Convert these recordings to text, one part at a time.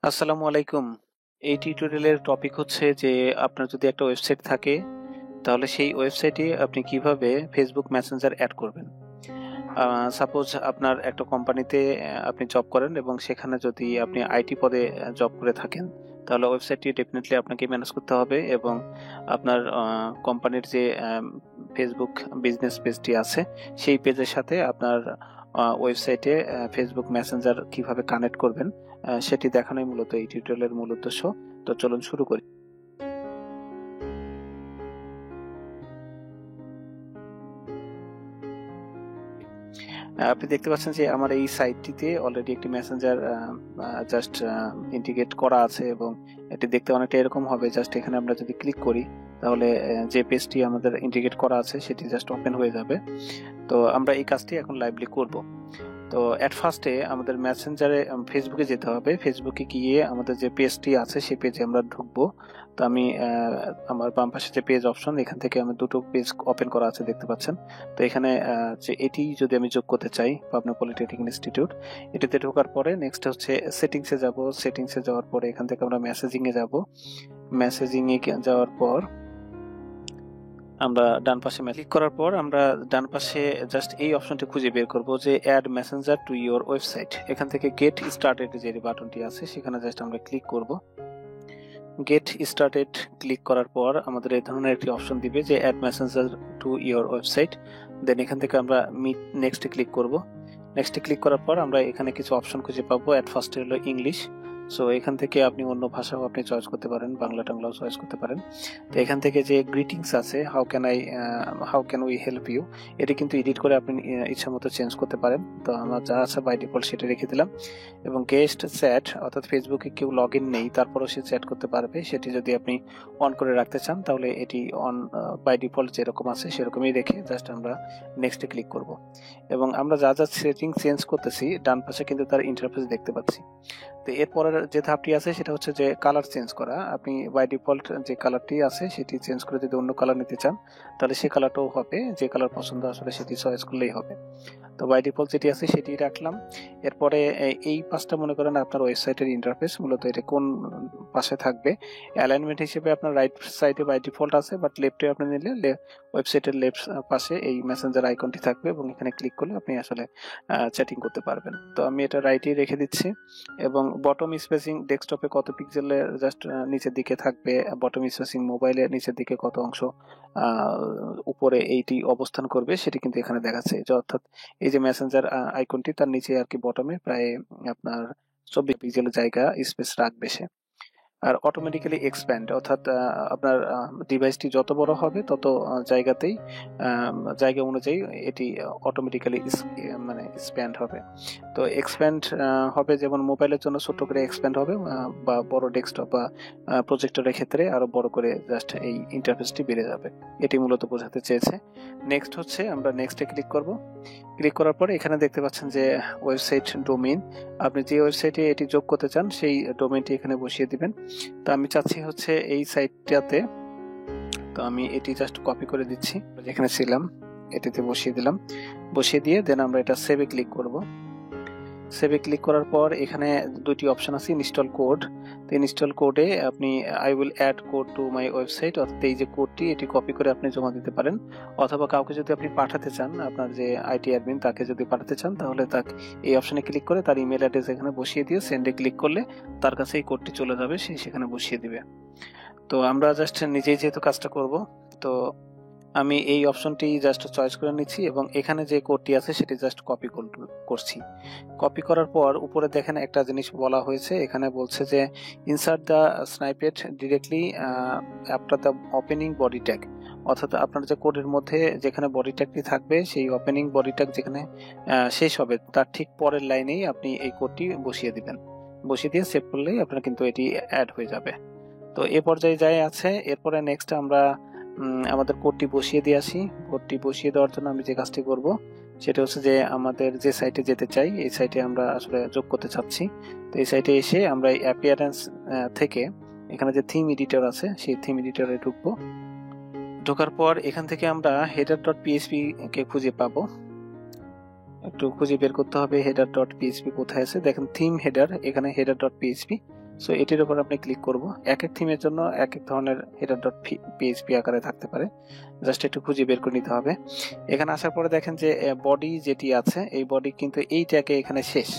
আসসালামু আলাইকুম। এই টিউটোরিয়ালের টপিক হচ্ছে যে আপনার যদি একটা ওয়েবসাইট থাকে তাহলে সেই ওয়েবসাইটে আপনি কিভাবে ফেসবুক মেসেঞ্জার অ্যাড করবেন। সাপোজ আপনার একটা কোম্পানিতে আপনি জব করেন এবং সেখানে যদি আপনি আইটি পদে জব করে থাকেন তাহলে ওয়েবসাইটটি ডেফিনেটলি আপনাকে ম্যানেজ করতে হবে এবং আপনার কোম্পানির যে ফেসবুক বিজনেস পেজটি আছে সেই পেজের সাথে আপনার ওয়েবসাইটে ফেসবুক মেসেঞ্জার কিভাবে কানেক্ট করবেন সেটি দেখানোই মূলত এই টিউটোরিয়ালের মূল উদ্দেশ্য। তো চলুন শুরু করি। আপনি দেখতে পাচ্ছেন যে আমার এই সাইটটিতে অলরেডি একটি মেসেঞ্জার জাস্ট ইন্টিগ্রেট করা আছে এবং এটি দেখতে অনেকটা এরকম হবে। জাস্ট এখানে আমরা যদি ক্লিক করি তাহলে যে পেজটি আমাদের ইন্টিগ্রেট করা আছে সেটি জাস্ট ওপেন হয়ে যাবে। তো আমরা এই কাজটি এখন লাইভলি করব। তো এট ফার্স্টে আমাদের মেসেঞ্জারে ফেসবুকে যেতে হবে। ফেসবুকে গিয়ে আমাদের যে পেজটি আছে সেই পেজে আমরা ঢুকবো। তো আমি আমার বাম পাশে যে পেজ অপশন এখান থেকে আমি দুটো পেজ ওপেন করা আছে দেখতে পাচ্ছেন। তো এখানে যে এটি যদি আমি যোগ করতে চাই পাবনা পলিটেকনিক ইনস্টিটিউট, এটিতে ঢোকার পরে নেক্সট হচ্ছে সেটিংসে যাব। সেটিংসে যাওয়ার পরে এখান থেকে আমরা মেসেজিংয়ে যাব। মেসেজিংয়ে যাওয়ার পর আমরা ডান পাশে ক্লিক করার পর আমরা ডান পাশে জাস্ট এই অপশনটি খুঁজে বের করব যে add messenger to your website. এখান থেকে গেট স্টার্টেড যে বাটনটি আছে সেখানে জাস্ট আমরা ক্লিক করব। গেট স্টার্টেড ক্লিক করার পর আমাদের এই ধরনের একটি অপশন দিবে যে add messenger to your website. Then এখান থেকে আমরা নেক্সটে ক্লিক করব। নেক্সটে ক্লিক করার পর আমরা এখানে কিছু অপশন খুঁজে পাবো। অ্যাট ফার্স্টে হলো ইংলিশ। সো এখান থেকে আপনি অন্য ভাষাও আপনি চয়েস করতে পারেন, বাংলা টাংলাও চয়েস করতে পারেন। তো এখান থেকে যে গ্রিটিংস আছে how can we help you, এটি কিন্তু এডিট করে আপনি ইচ্ছা মতো চেঞ্জ করতে পারেন। তো আমার যা আছে বাই ডিফল্ট সেটা রেখে দিলাম। এবং গেস্ট চ্যাট অর্থাৎ ফেসবুকে কেউ লগ ইন নেই তারপরও সে চ্যাট করতে পারবে, সেটি যদি আপনি অন করে রাখতে চান তাহলে এটি অন বাই ডিফল্ট যেরকম আছে সেরকমই রেখে জাস্ট আমরা নেক্সটে ক্লিক করব। এবং আমরা যা যা সেটিং চেঞ্জ করতেছি ডান পাশে কিন্তু তার ইন্টারফেস দেখতে পাচ্ছি। তো এরপরের যে ধাপটি আছে সেটা হচ্ছে যে কালার চেঞ্জ করা। আপনি বাই ডিফল্ট যে কালারটি আছে সেটি চেঞ্জ করে যদি অন্য কালার নিতে চান তাহলে সেই কালারটাও হবে, যে কালার পছন্দ আসলে সেটি চয়েস করলেই হবে। তো বাই ডিফল্ট যেটি আছে সেটি রাখলাম। এরপরে এই পাশটা মনে করেন আপনার ওয়েবসাইটের ইন্টারফেস, মূলত এটা কোন পাশে থাকবে। অ্যালাইনমেন্ট হিসেবে আপনার রাইট সাইডে বাই ডিফল্ট আছে, বাট লেফটে আপনি নিলে ওয়েবসাইটের লেফট পাশে এই মেসেঞ্জার আইকনটি থাকবে এবং এখানে ক্লিক করলে আপনি আসলে চ্যাটিং করতে পারবেন। তো আমি এটা রাইটে রেখে দিচ্ছি। এবং বটম স্পেসিং ডেস্কটপে কত পিক্সেলের জাস্ট নিচের দিকে থাকবে, বটম স্পেসিং মোবাইলের নিচের দিকে কত অংশ উপরে এইটি অবস্থান করবে সেটি কিন্তু এখানে দেখাচ্ছে। অর্থাৎ এই যে মেসেঞ্জার আইকনটি তার নিচে আর কি বটমে প্রায় আপনার 24 পিক্সেলের জায়গা স্পেস রাখবে সে। আর অটোমেটিক্যালি এক্সপ্যান্ড অর্থাৎ আপনার ডিভাইসটি যত বড় হবে তত জায়গাতেই জায়গা অনুযায়ী এটি অটোমেটিক্যালি মানে এক্সপ্যান্ড হবে। তো এক্সপ্যান্ড হবে যেমন মোবাইলের জন্য ছোট করে এক্সপ্যান্ড হবে, বা বড় ডেস্কটপ বা প্রজেক্টরের ক্ষেত্রে আরো বড় করে জাস্ট এই ইন্টারফেসটি বেড়ে যাবে, এটি মূলত বোঝাতে চেয়েছে। নেক্সট হচ্ছে আমরা নেক্সটে ক্লিক করব। ক্লিক করার পরে এখানে দেখতে পাচ্ছেন যে ওয়েবসাইট ডোমেইন, আপনি যে ওয়েবসাইটে এটি যোগ করতে চান সেই ডোমেইনটি এখানে বসিয়ে দিবেন। তো আমি চাচ্ছি হচ্ছে এই সাইটটাতে, তো আমি এটি জাস্ট কপি করে দিচ্ছি, যেখানে ছিলাম এটিতে বসিয়ে দিলাম। বসিয়ে দিয়ে দেন আমরা এটা সেভে ক্লিক করব। সেভে ক্লিক করার পর এখানে দুটি অপশন আছে, ইনস্টল কোড। তো ইনস্টল কোডে আপনি I will add code to my website, অর্থাৎ এই যে কোডটি এটি কপি করে আপনি জমা দিতে পারেন, অথবা কাউকে যদি আপনি পাঠাতে চান, আপনার যে আইটি অ্যাডমিন তাকে যদি পাঠাতে চান তাহলে তাকে এই অপশনে ক্লিক করে তার ইমেল অ্যাড্রেস এখানে বসিয়ে দিয়ে সেন্ডে ক্লিক করলে তার কাছে এই কোডটি চলে যাবে, সে সেখানে বসিয়ে দিবে। তো আমরা জাস্ট নিজেই যেহেতু কাজটা করব, তো আমি এই অপশনটি জাস্ট চয়েস করে নিচ্ছি এবং এখানে যে কোডটি আছে সেটি জাস্ট কপি করছি। কপি করার পর উপরে দেখেন একটা জিনিস বলা হয়েছে, এখানে বলছে যে insert the snippet directly after the opening body tag, অর্থাৎ আপনার যে কোডের মধ্যে যেখানে বডি ট্যাগটি থাকবে সেই ওপেনিং বডি ট্যাগ যেখানে শেষ হবে তার ঠিক পরের লাইনেই আপনি এই কোডটি বসিয়ে দিবেন। বসিয়ে দিয়ে সেভ করলেই আপনার কিন্তু এটি অ্যাড হয়ে যাবে। তো এ পর্যায়ে যাই আছে, এরপরে নেক্সট আমরা আমাদের কোডটি বসিয়ে দিয়ে আসি। কোডটি বসিয়ে দেওয়ার জন্য আমি যে কাজটি করব সেটা হচ্ছে যে আমাদের যে সাইটে যেতে চাই এই সাইটে আমরা আসলে যোগ করতে চাচ্ছি। তো এই সাইটে এসে আমরা এই অ্যাপিয়ারেন্স থেকে এখানে যে থিম এডিটর আছে সেই থিম এডিটরে ঢুকবো। ঢোকার পর এখান থেকে আমরা header.php কে খুঁজে পাবো, একটু খুঁজে বের করতে হবে header.php কোথায় আছে। দেখেন থিম হেডার, এখানে header.php সো এটির উপর আপনি ক্লিক করব। এক এক থিমের জন্য এক এক ধরনের header.php আকারে থাকতে পারে, জাস্ট একটু খুঁজে বের করে নিতে হবে। এখানে আসার পরে দেখেন যে বডি যেটি আছে এই বডি কিন্তু এই ট্যাগে এখানে শেষ,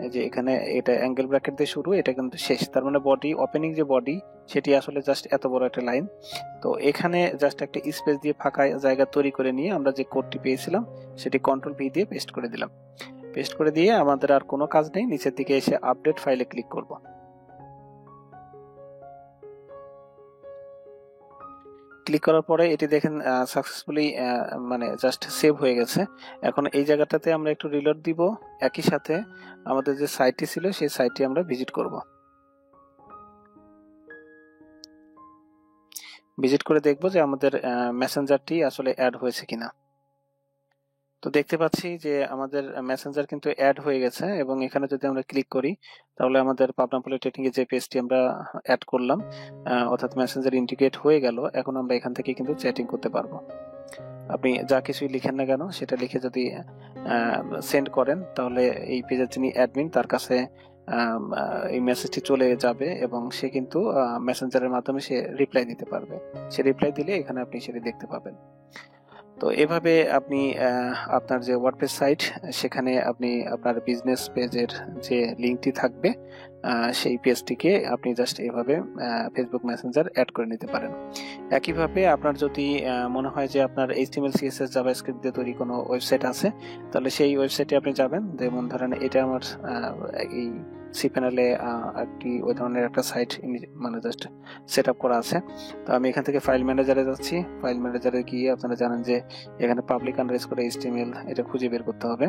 এই যে এখানে এটা অ্যাঙ্গেল ব্র্যাকেট দিয়ে শুরু, এটা কিন্তু শেষ, তার মানে বডি ওপেনিং যে বডি সেটি আসলে জাস্ট এত বড় একটা লাইন। তো এখানে জাস্ট একটা স্পেস দিয়ে ফাঁকা জায়গা তৈরি করে নিয়ে আমরা যে কোডটি পেয়েছিলাম সেটি কন্ট্রোল ভি দিয়ে পেস্ট করে দিলাম। পেস্ট করে দিয়ে আমাদের আর কোনো কাজ নেই, নিচের দিকে এসে আপডেট ফাইলে ক্লিক করব। ক্লিক করার পরে এটি দেখেন সাকসেসফুলি মানে জাস্ট সেভ হয়ে গেছে। এখন এই জায়গাটাতে আমরা একটু রিলোড দিব, একই সাথে আমাদের যে সাইটটি ছিল সেই সাইটটি আমরা ভিজিট করব। ভিজিট করে দেখব যে আমাদের মেসেঞ্জারটি আসলে অ্যাড হয়েছে কিনা। তো দেখতে পাচ্ছি যে আমাদের মেসেঞ্জার কিন্তু অ্যাড হয়ে গেছে, এবং এখানে যদি আমরা ক্লিক করি তাহলে আমাদের পাবনা পলিটেকনিক এর যে পেজটি আমরা অ্যাড করলাম অর্থাৎ মেসেঞ্জার ইন্টিগ্রেট হয়ে গেল। এখন আমরা এখান থেকে কিন্তু চ্যাটিং করতে পারবো। আপনি যা কিছুই লিখেন না কেন সেটা লিখে যদি সেন্ড করেন তাহলে এই পেজের যিনি অ্যাডমিন তার কাছে এই মেসেজটি চলে যাবে, এবং সে কিন্তু মেসেঞ্জারের মাধ্যমে সে রিপ্লাই দিতে পারবে। সে রিপ্লাই দিলে এখানে আপনি সেটি দেখতে পাবেন। তো এভাবে আপনি আপনার যে ওয়ার্ডপ্রেস সাইট সেখানে আপনি আপনার বিজনেস পেজের যে লিঙ্কটি থাকবে সেই পেজটিকে আপনি জাস্ট এভাবে ফেসবুক মেসেঞ্জার অ্যাড করে নিতে পারেন। একইভাবে আপনার যদি মনে হয় যে আপনার HTML CSS জাভাস্ক্রিপ্ট দিয়ে তৈরি কোনো ওয়েবসাইট আছে তাহলে সেই ওয়েবসাইটে আপনি যাবেন। যেমন ধরেন এটা আমার এই cPanel-এ একটি ওই ধরনের একটা সাইট মানে জাস্ট সেট আপ করা আছে। তো আমি এখান থেকে ফাইল ম্যানেজারে যাচ্ছি। ফাইল ম্যানেজারে গিয়ে আপনারা জানেন যে এখানে public_html এটা খুঁজে বের করতে হবে।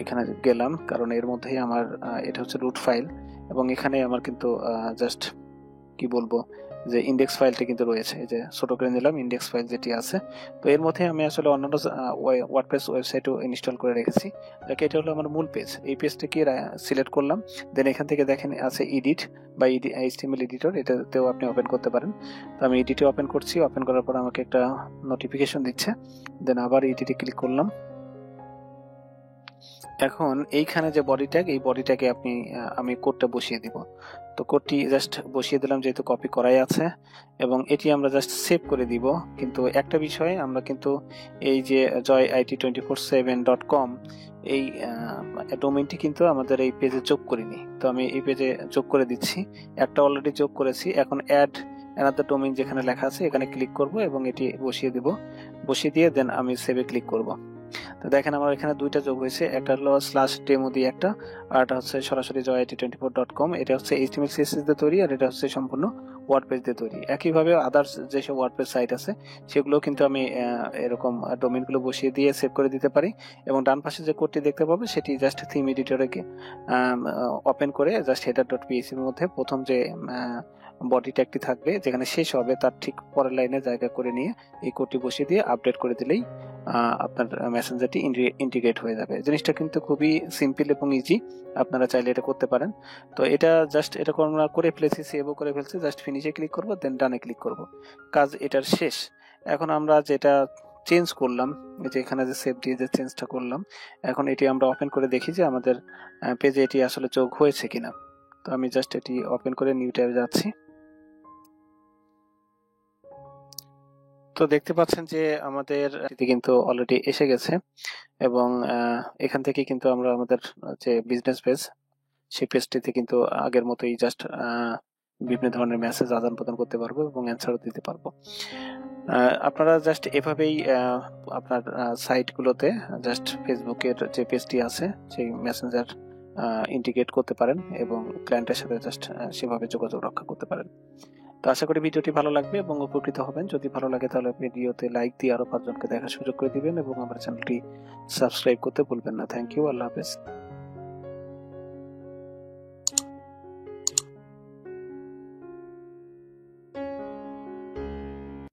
এখানে গেলাম কারণ এর মধ্যেই আমার এটা হচ্ছে রুট ফাইল, এবং এখানে আমার কিন্তু জাস্ট কি বলবো যে ইন্ডেক্স ফাইলটি কিন্তু রয়েছে, এই যে ছোট করে নিলাম ইন্ডেক্স ফাইল যেটি আছে। তো এর মধ্যে আমি আসলে অন্যান্য ওয়ার্ডপ্রেস ওয়েবসাইটও ইনস্টল করে রেখেছি। দেখে এটা হলো আমার মূল পেজ। এই পেজটাকে সিলেক্ট করলাম, দেন এখান থেকে দেখেন আছে এডিট বা HTML এডিটর, এটাতেও আপনি ওপেন করতে পারেন। তো আমি এডিটে ওপেন করছি। ওপেন করার পর আমাকে একটা নোটিফিকেশন দিচ্ছে, দেন আবার এডিটে ক্লিক করলাম। এখন এইখানে যে বডি ট্যাগ এই বডি ট্যাগে আমি কোডটা বসিয়ে দিব। তো কোডটি জাস্ট বসিয়ে দিলাম যেহেতু কপি করাই আছে, এবং এটি আমরা জাস্ট সেভ করে দিব। কিন্তু একটা বিষয়, আমরা কিন্তু এই যে joyit247.com এই ডোমেইনটি কিন্তু আমাদের এই পেজে যোগ করিনি। তো আমি এই পেজে যোগ করে দিচ্ছি। একটা অলরেডি যোগ করেছি। এখন অ্যাড অ্যানাদার ডোমেইন যেখানে লেখা আছে এখানে ক্লিক করব এবং এটি বসিয়ে দিব। বসিয়ে দিয়ে দেন আমি সেভে ক্লিক করব। তো দেখেন আমার এখানে দুইটা যোগ হয়েছে, একটা হলো /demo দিয়ে একটা, আর এটা হচ্ছে সরাসরি joyit24.com। এটা হচ্ছে HTML CSS দিয়ে তৈরি, আর এটা হচ্ছে সম্পূর্ণ ওয়ার্ডপ্রেস দিয়ে তৈরি। একইভাবে আদার্স যেসব ওয়ার্ডপ্রেস সাইট আছে সেগুলো কিন্তু আমি এরকম ডোমেইনগুলো বসিয়ে দিয়ে সেভ করে দিতে পারি। এবং ডান পাশে যে কোডটি দেখতে পাবো সেটি জাস্ট থিম এডিটরে ওপেন করে জাস্ট header.php এর মধ্যে প্রথম যে বডি ট্যাগটি থাকবে যেখানে শেষ হবে তার ঠিক পরের লাইনে জায়গা করে নিয়ে এই কোডটি বসিয়ে দিয়ে আপডেট করে দিলেই আপনার মেসেঞ্জারটি ইন্টিগ্রেট হয়ে যাবে। জিনিসটা কিন্তু খুবই সিম্পল এবং ইজি, আপনারা চাইলে এটা করতে পারেন। তো এটা জাস্ট এটা আমরা করে ফেলেছি, সেভও করে ফেলছি, জাস্ট ফিনিশে ক্লিক করব, দেন ডানে ক্লিক করব, কাজ এটার শেষ। এখন আমরা যেটা চেঞ্জ করলাম, যে এখানে যে সেভ দিয়ে যে চেঞ্জটা করলাম, এখন এটি আমরা ওপেন করে দেখি যে আমাদের পেজে এটি আসলে যোগ হয়েছে কিনা। তো আমি জাস্ট এটি ওপেন করে নিউ ট্যাবে যাচ্ছি। তো দেখতে পাচ্ছেন যে আমাদের কিন্তু অলরেডি এসে গেছে, এবং এখান থেকে কিন্তু আমরা আমাদের যে বিজনেস পেজ সেই পেজটিতে কিন্তু আগের মতোই জাস্ট বিভিন্ন ধরনের মেসেজ আদান প্রদান করতে পারবো এবং অ্যান্সারও দিতে পারবো। আপনারা জাস্ট এভাবেই আপনার সাইটগুলোতে জাস্ট ফেসবুকের যে পেজটি আছে সেই মেসেঞ্জার ইন্টিগ্রেট করতে পারেন এবং ক্লায়েন্টের সাথে জাস্ট সেভাবে যোগাযোগ রক্ষা করতে পারেন। তো আশা করি ভিডিওটি ভালো লাগবে এবং উপকৃত হবেন। যদি ভালো লাগে তাহলে ভিডিওতে লাইক দিয়ে আরো 5 জনকে দেখার সুযোগ করে দিবেন এবং আমার চ্যানেলটি সাবস্ক্রাইব করতে ভুলবেন না। থ্যাংক ইউ, আল্লাহ হাফেজ।